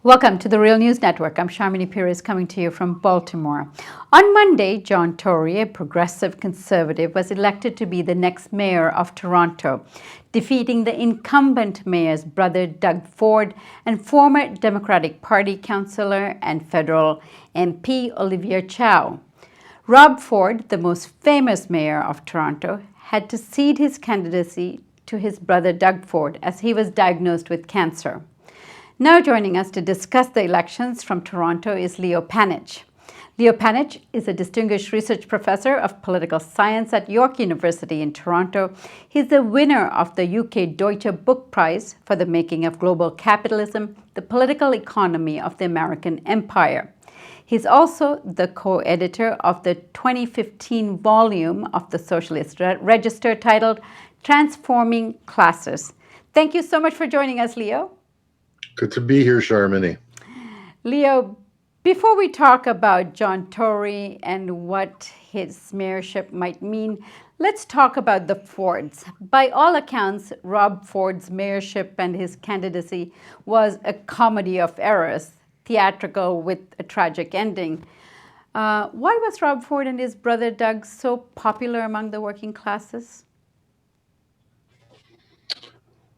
Welcome to the Real News Network. I'm Sharmini Pires coming to you from Baltimore. On Monday, John Tory, a progressive conservative, was elected to be the next mayor of Toronto, defeating the incumbent mayor's brother, Doug Ford, and former Democratic Party councillor and federal MP, Olivia Chow. Rob Ford, the most famous mayor of Toronto, had to cede his candidacy to his brother, Doug Ford, as he was diagnosed with cancer. Now joining us to discuss the elections from Toronto is Leo Panitch. Leo Panitch is a distinguished research professor of political science at York University in Toronto. He's the winner of the UK Deutsche Book Prize for the making of global capitalism, the political economy of the American Empire. He's also the co-editor of the 2015 volume of the Socialist Register titled Transforming Classes. Thank you so much for joining us, Leo. Good to be here, Sharmini. Leo, before we talk about John Tory and what his mayorship might mean, let's talk about the Fords. By all accounts, Rob Ford's mayorship and his candidacy was a comedy of errors, theatrical with a tragic ending. Why was Rob Ford and his brother Doug so popular among the working classes?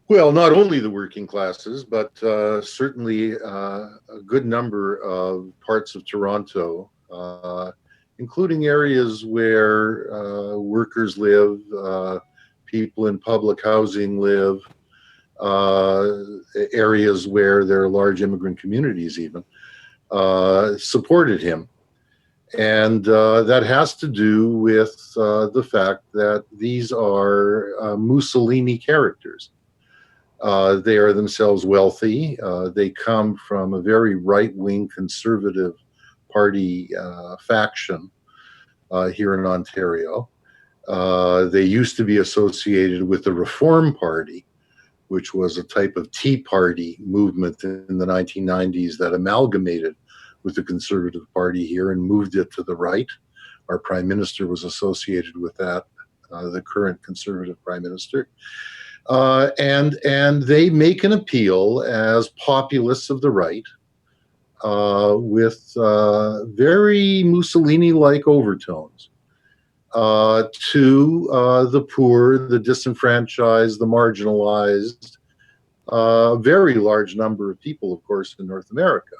Well, not only the working classes, but certainly a good number of parts of Toronto, including areas where workers live, people in public housing live, areas where there are large immigrant communities even, supported him. And that has to do with the fact that these are Mussolini characters. They are themselves wealthy. They come from a very right-wing conservative party faction here in Ontario. They used to be associated with the Reform Party, which was a type of Tea Party movement in the 1990s that amalgamated with the Conservative Party here and moved it to the right. Our Prime Minister was associated with that, the current Conservative Prime Minister. And they make an appeal as populists of the right with very Mussolini-like overtones to the poor, the disenfranchised, the marginalized, very large number of people, of course, in North America,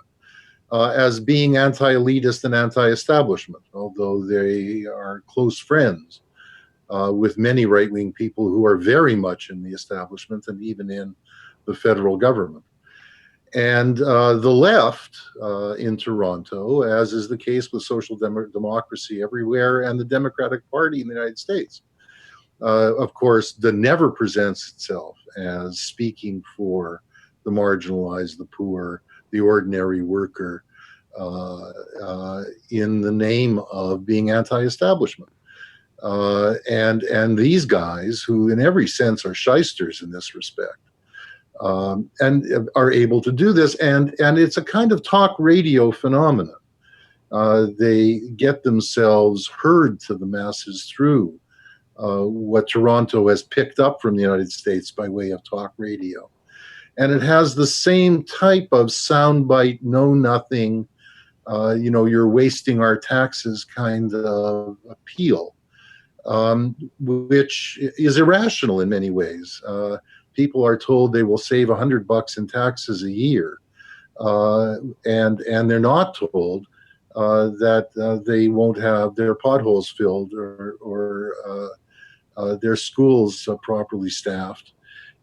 as being anti-elitist and anti-establishment, although they are close friends with many right-wing people who are very much in the establishment and even in the federal government. And the left in Toronto, as is the case with social democracy everywhere and the Democratic Party in the United States, of course, never presents itself as speaking for the marginalized, the poor, the ordinary worker, in the name of being anti-establishment. And these guys, who in every sense are shysters in this respect, and are able to do this, and it's a kind of talk radio phenomenon. They get themselves heard to the masses through what Toronto has picked up from the United States by way of talk radio. And it has the same type of soundbite, know-nothing, you're wasting our taxes kind of appeal. Which is irrational in many ways. People are told they will save $100 in taxes a year, and they're not told that they won't have their potholes filled or their schools properly staffed.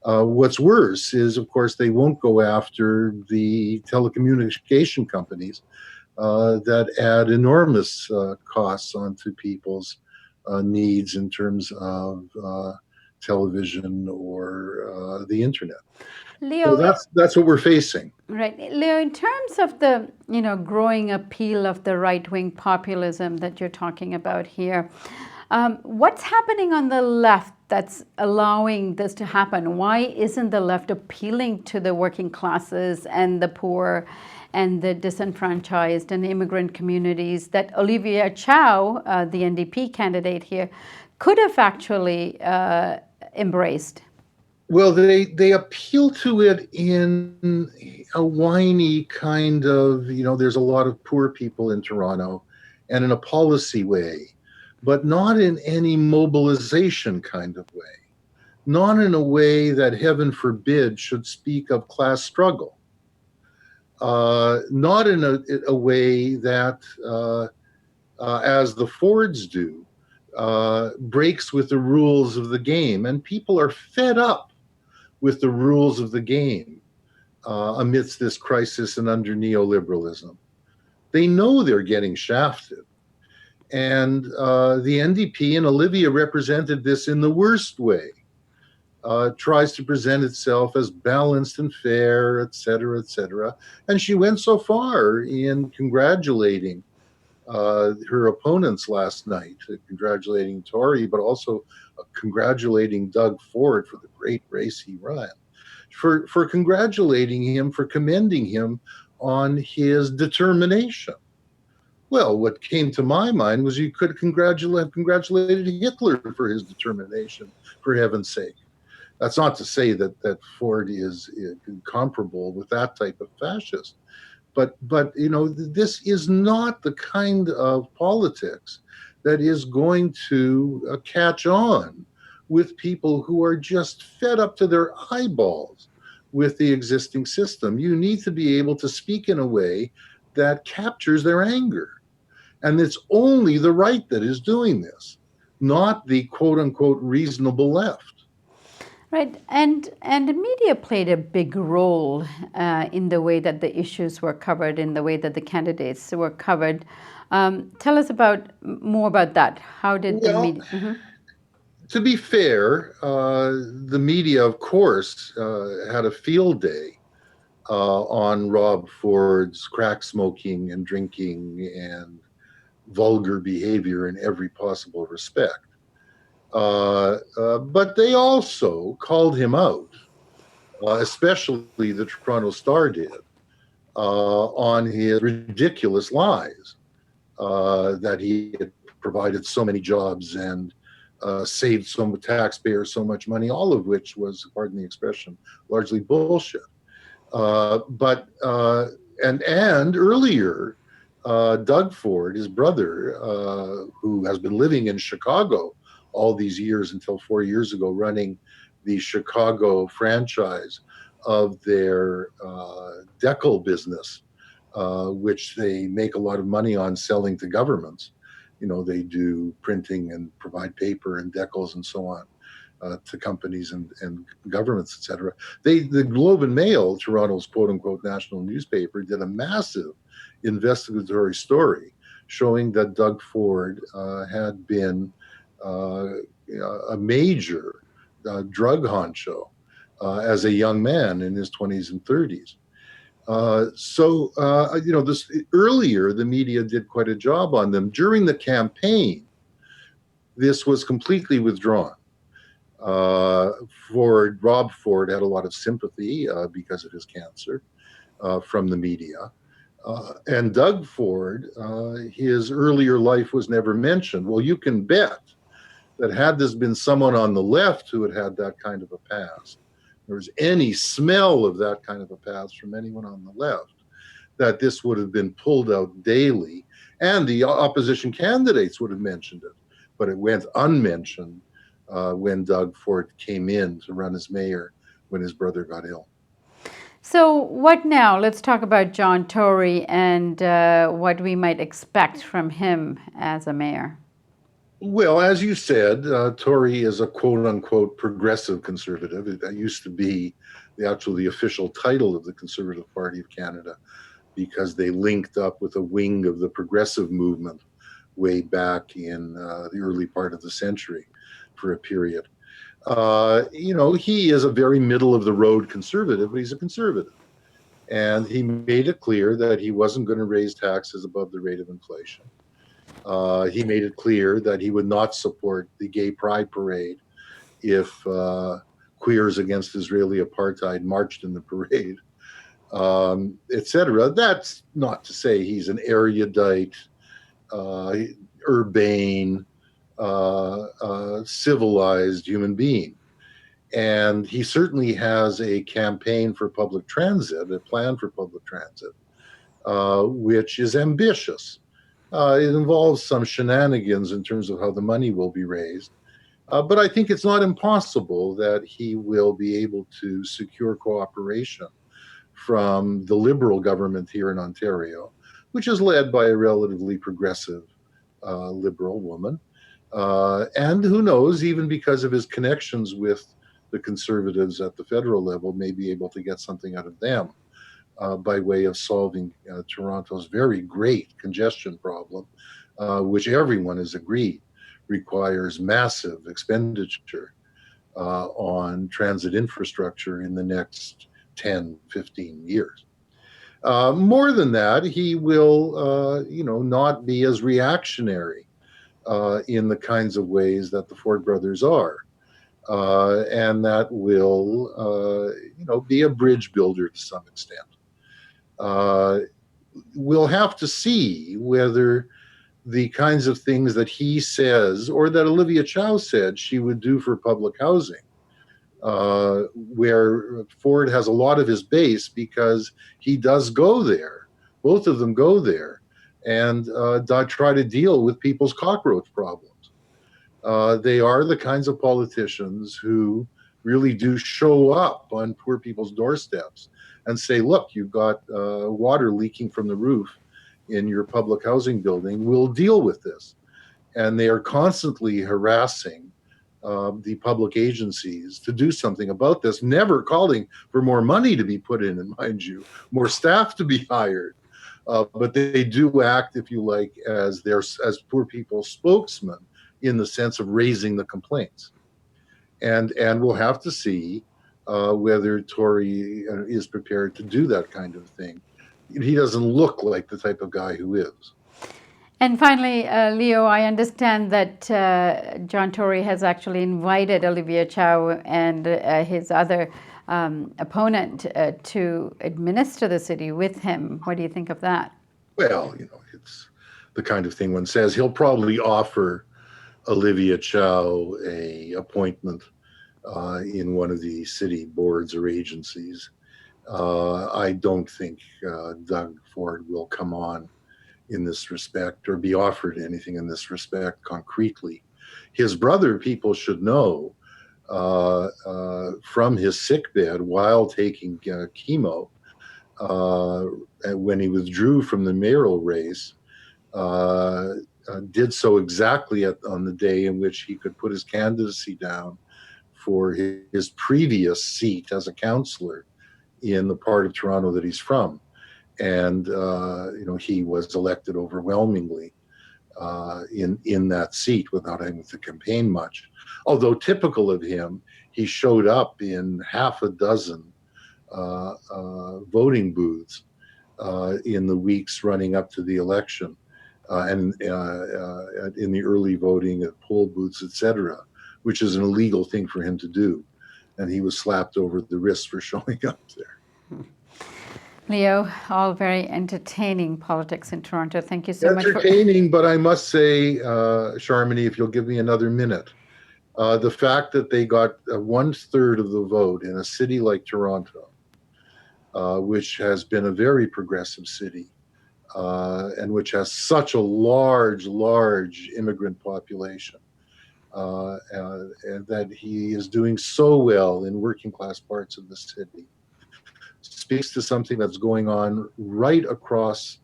What's worse is, of course, they won't go after the telecommunication companies that add enormous costs onto people's needs in terms of television or the internet. Leo, so that's what we're facing. Right. Leo, in terms of the growing appeal of the right-wing populism that you're talking about here, what's happening on the left that's allowing this to happen? Why isn't the left appealing to the working classes and the poor and the disenfranchised and immigrant communities that Olivia Chow, the NDP candidate here, could have actually embraced? Well, they appeal to it in a whiny kind of, there's a lot of poor people in Toronto, and in a policy way, but not in any mobilization kind of way, not in a way that, heaven forbid, should speak of class struggle, not in a way that, as the Fords do, breaks with the rules of the game. And people are fed up with the rules of the game amidst this crisis and under neoliberalism. They know they're getting shafted. And the NDP, and Olivia represented this in the worst way, tries to present itself as balanced and fair, et cetera, et cetera. And she went so far in congratulating her opponents last night, congratulating Tory, but also congratulating Doug Ford for the great race he ran, for congratulating him, for commending him on his determination. Well, what came to my mind was you could have congratulated Hitler for his determination, for heaven's sake. That's not to say that Ford is comparable with that type of fascist, but this is not the kind of politics that is going to catch on with people who are just fed up to their eyeballs with the existing system. You need to be able to speak in a way that captures their anger, and it's only the right that is doing this, not the quote unquote reasonable left. Right, and the media played a big role in the way that the issues were covered, in the way that the candidates were covered. Tell us about more about that. How did the Well, media? Mhm. to be fair, the media, of course, had a field day on Rob Ford's crack smoking and drinking and vulgar behavior in every possible respect. But they also called him out, especially the Toronto Star did, on his ridiculous lies that he had provided so many jobs and saved some taxpayers so much money, all of which was, pardon the expression, largely bullshit. And earlier, Doug Ford, his brother, who has been living in Chicago all these years until 4 years ago, running the Chicago franchise of their decal business, which they make a lot of money on selling to governments. They do printing and provide paper and decals and so on to companies and governments, etc. The Globe and Mail, Toronto's quote unquote national newspaper, did a massive investigatory story showing that Doug Ford had been a major drug honcho as a young man in his 20s and 30s. This earlier, the media did quite a job on them. During the campaign, this was completely withdrawn. Rob Ford had a lot of sympathy because of his cancer from the media. And Doug Ford, his earlier life was never mentioned. Well, you can bet that had this been someone on the left who had that kind of a past, there was any smell of that kind of a past from anyone on the left, that this would have been pulled out daily, and the opposition candidates would have mentioned it. But it went unmentioned when Doug Ford came in to run as mayor when his brother got ill. So, what now? Let's talk about John Tory and what we might expect from him as a mayor. Well, as you said, Tory is a quote unquote progressive conservative. That used to be the official title of the Conservative Party of Canada, because they linked up with a wing of the progressive movement way back in the early part of the century for a period. He is a very middle of the road conservative, but he's a conservative. And he made it clear that he wasn't going to raise taxes above the rate of inflation. He made it clear that he would not support the gay pride parade if queers against Israeli apartheid marched in the parade, etc. That's not to say he's an erudite, urbane, civilized human being. And he certainly has a campaign for public transit, a plan for public transit, which is ambitious. It involves some shenanigans in terms of how the money will be raised. But I think it's not impossible that he will be able to secure cooperation from the Liberal government here in Ontario, which is led by a relatively progressive Liberal woman. And who knows, even because of his connections with the Conservatives at the federal level, may be able to get something out of them by way of solving Toronto's very great congestion problem, which everyone has agreed requires massive expenditure on transit infrastructure in the next 10, 15 years. More than that, he will, not be as reactionary in the kinds of ways that the Ford brothers are. And that will, be a bridge builder to some extent. We'll have to see whether the kinds of things that he says or that Olivia Chow said she would do for public housing, where Ford has a lot of his base because he does go there. Both of them go there and try to deal with people's cockroach problems. They are the kinds of politicians who really do show up on poor people's doorsteps and say, look, you've got water leaking from the roof in your public housing building. We'll deal with this. And they are constantly harassing the public agencies to do something about this, never calling for more money to be put in, and mind you, more staff to be hired. But they do act, if you like, as poor people's spokesman in the sense of raising the complaints. And we'll have to see whether Tory is prepared to do that kind of thing. He doesn't look like the type of guy who is. And finally, Leo, I understand that John Tory has actually invited Olivia Chow and his other opponent to administer the city with him. What do you think of that? Well, it's the kind of thing one says. He'll probably offer Olivia Chow a appointment in one of the city boards or agencies. I don't think Doug Ford will come on in this respect or be offered anything in this respect concretely. His brother, people should know, from his sickbed while taking chemo, when he withdrew from the mayoral race, did so exactly on the day in which he could put his candidacy down for his previous seat as a councillor in the part of Toronto that he's from. And he was elected overwhelmingly in that seat without having to campaign much. Although typical of him, he showed up in half a dozen voting booths in the weeks running up to the election, and in the early voting at poll booths, etc., which is an illegal thing for him to do. And he was slapped over the wrist for showing up there. Leo, all very entertaining politics in Toronto. Thank you so much. Entertaining, but I must say, Sharmini, if you'll give me another minute, the fact that they got 1/3 of the vote in a city like Toronto, which has been a very progressive city, and which has such a large immigrant population, and that he is doing so well in working class parts of the city, speaks to something that's going on right across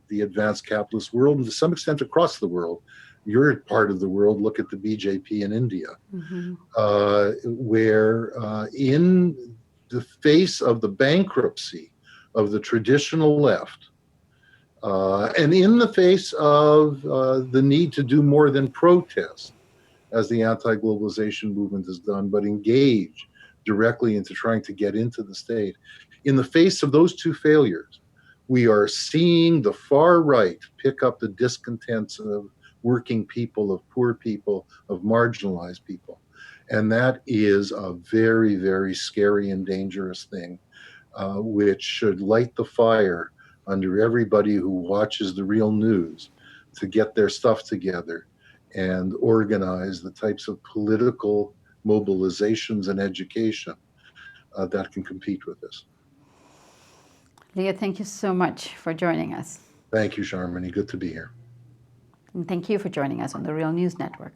the advanced capitalist world, and to some extent across the world. Your part of the world, look at the BJP in India, where in the face of the bankruptcy of the traditional left, and in the face of the need to do more than protest, as the anti-globalization movement has done, but engage directly into trying to get into the state. In the face of those two failures, we are seeing the far right pick up the discontents of working people, of poor people, of marginalized people. And that is a very, very scary and dangerous thing, which should light the fire under everybody who watches the real news to get their stuff together and organize the types of political mobilizations and education that can compete with this. Leo, thank you so much for joining us. Thank you, Sharmini. Good to be here. And thank you for joining us on the Real News Network.